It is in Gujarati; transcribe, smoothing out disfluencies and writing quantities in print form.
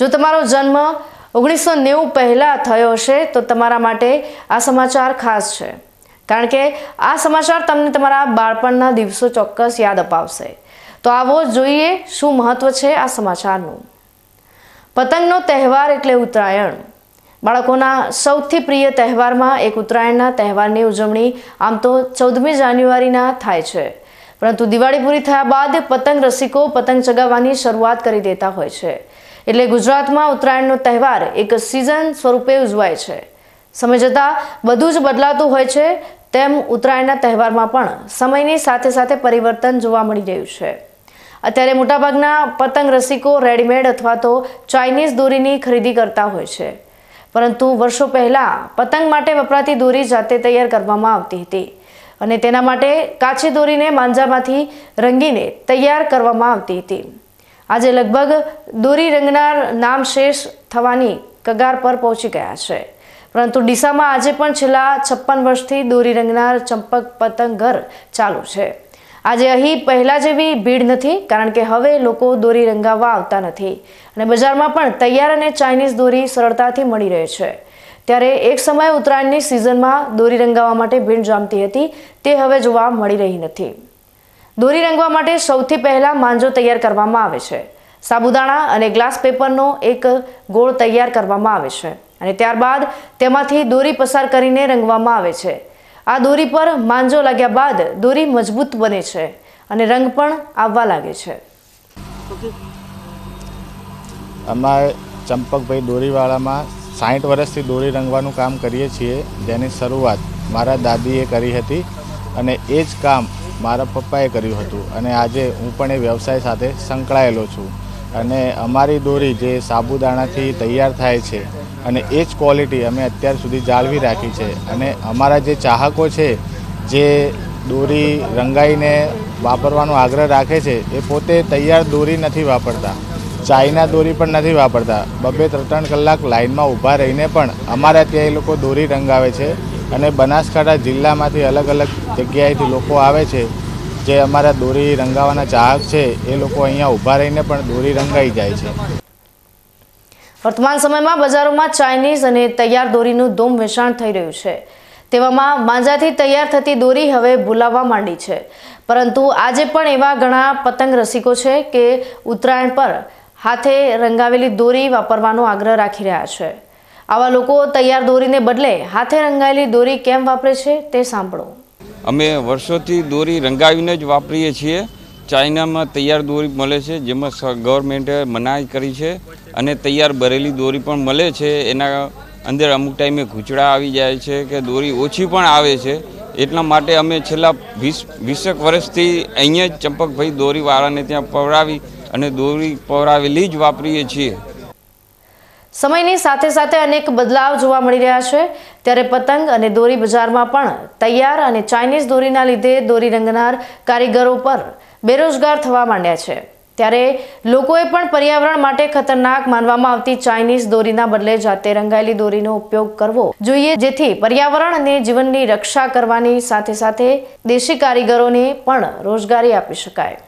જો તમારો જન્મ 1990 પહેલા થયો હશે તો તમારા માટે આ સમાચાર ખાસ છે, કારણ કે આ સમાચાર તમને તમારા બાળપણના દિવસો ચોક્કસ યાદ અપાવશે। તો આવો જોઈએ શું મહત્વ છે આ સમાચારનું। પતંગનો તહેવાર એટલે ઉત્તરાયણ। બાળકોના સૌથી પ્રિય તહેવારમાં એક ઉત્તરાયણના તહેવારની ઉજવણી આમ તો 14મી જાન્યુઆરીના થાય છે, પરંતુ દિવાળી પૂરી થયા બાદ પતંગ રસિકો પતંગ ચગાવવાની શરૂઆત કરી દેતા હોય છે। એટલે ગુજરાતમાં ઉત્તરાયણનો તહેવાર એક સિઝન સ્વરૂપે ઉજવાય છે। સમય જતાં બધું જ બદલાતું હોય છે, તેમ ઉત્તરાયણના તહેવારમાં પણ સમયની સાથે સાથે પરિવર્તન જોવા મળી રહ્યું છે। અત્યારે મોટાભાગના પતંગ રસિકો રેડીમેડ અથવા તો ચાઇનીઝ દોરીની ખરીદી કરતા હોય છે, પરંતુ વર્ષો પહેલા પતંગ માટે વપરાતી દોરી જાતે તૈયાર કરવામાં આવતી હતી અને તેના માટે કાચી દોરીને માંજામાંથી રંગીને તૈયાર કરવામાં આવતી હતી। આજે લગભગ દોરી રંગનાર નામ શેષ થવાની કગાર પર પહોંચી ગયા છે, પરંતુ ડીસામાં આજે પણ છેલ્લા 56 વર્ષથી દોરી રંગનાર ચંપક પતંગ ઘર ચાલુ છે। આજે અહીં પહેલા જેવી ભીડ નથી, કારણ કે હવે લોકો દોરી રંગાવવા આવતા નથી અને બજારમાં પણ તૈયાર અને ચાઇનીઝ દોરી સરળતાથી મળી રહે છે। ત્યારે એક સમયે ઉત્તરાયણની સિઝનમાં દોરી રંગાવવા માટે ભીડ જામતી હતી, તે હવે જોવા મળી રહી નથી। દોરી રંગવા માટે સૌથી પહેલા માંજો તૈયાર કરવામાં આવે છે। સાબુદાણા અને ગ્લાસ પેપરનો એક ગોળ તૈયાર કરવામાં આવે છે અને ત્યારબાદ તેમાંથી દોરી પસાર કરીને રંગવામાં આવે છે। આ દોરી પર માંજો લાગ્યા બાદ દોરી મજબૂત બને છે અને રંગ પણ આવવા લાગે છે। અમારે ચંપકભાઈ દોરીવાળામાં 60 વર્ષથી દોરી રંગવાનું કામ કરીએ છીએ, જેની શરૂઆત મારા દાદીએ કરી હતી અને એ જ કામ મારા પપ્પાએ કર્યું હતું અને આજે હું પણ એ વ્યવસાય સાથે સંકળાયેલો છું। અને અમારી દોરી જે સાબુદાણાથી તૈયાર થાય છે અને એ જ ક્વોલિટી અમે અત્યાર સુધી જાળવી રાખી છે અને અમારા જે ચાહકો છે જે દોરી રંગાઈને વાપરવાનો આગ્રહ રાખે છે એ પોતે તૈયાર દોરી નથી વાપરતા, ચાઇના દોરી પણ નથી વાપરતા। 2-3 કલાક લાઇનમાં ઊભા રહીને પણ અમારા ત્યાં એ લોકો દોરી રંગાવે છે અને બનાસકાંઠા જિલ્લામાંથી અલગ અલગ જગ્યાએથી લોકો આવે છે જે અમારા દોરી રંગાવાના ચાહક છે, એ લોકો અહીંયા ઊભા રહીને પણ દોરી રંગાઈ જાય છે। વર્તમાન સમયમાં બજારોમાં ચાઇનીઝ અને તૈયાર દોરીનું ધૂમ વેચાણ થઈ રહ્યું છે। તેવામાં માંજાથી તૈયાર થતી દોરી હવે ભૂલાવા માંડી છે, પરંતુ આજે પણ એવા ઘણા પતંગ રસિકો છે કે ઉત્તરાયણ પર હાથે રંગાવેલી દોરી વાપરવાનો આગ્રહ રાખી રહ્યા છે। આવા લોકો તૈયાર દોરીને બદલે હાથે રંગાયેલી દોરી કેમ વાપરે છે તે સાંભળો। અમે વર્ષોથી દોરી રંગાવીને જ વાપરીએ છીએ। ચાઇનામાં તૈયાર દોરી મળે છે, જેમાં ગવર્મેન્ટે મનાઈ કરી છે અને તૈયાર ભરેલી દોરી પણ મળે છે। એના અંદર અમુક ટાઈમે ઘૂંચડા આવી જાય છે કે દોરી ઓછી પણ આવે છે, એટલા માટે અમે છેલ્લા 20 વર્ષથી અહીંયા જ ચંપકભાઈ દોરીવાળાને ત્યાં પવડાવી અને દોરી પવડાવેલી જ વાપરીએ છીએ। સમયની સાથે સાથે અનેક બદલાવ જોવા મળી રહ્યા છે, ત્યારે પતંગ અને દોરી બજારમાં પણ તૈયાર અને ચાઇનીઝ દોરીના લીધે દોરી રંગનાર કારીગરો પર બેરોજગાર થવા માંડ્યા છે। ત્યારે લોકોએ પણ પર્યાવરણ માટે ખતરનાક માનવામાં આવતી ચાઇનીઝ દોરીના બદલે જાતે રંગાયેલી દોરીનો ઉપયોગ કરવો જોઈએ, જેથી પર્યાવરણ અને જીવનની રક્ષા કરવાની સાથે સાથે દેશી કારીગરોને પણ રોજગારી આપી શકાય।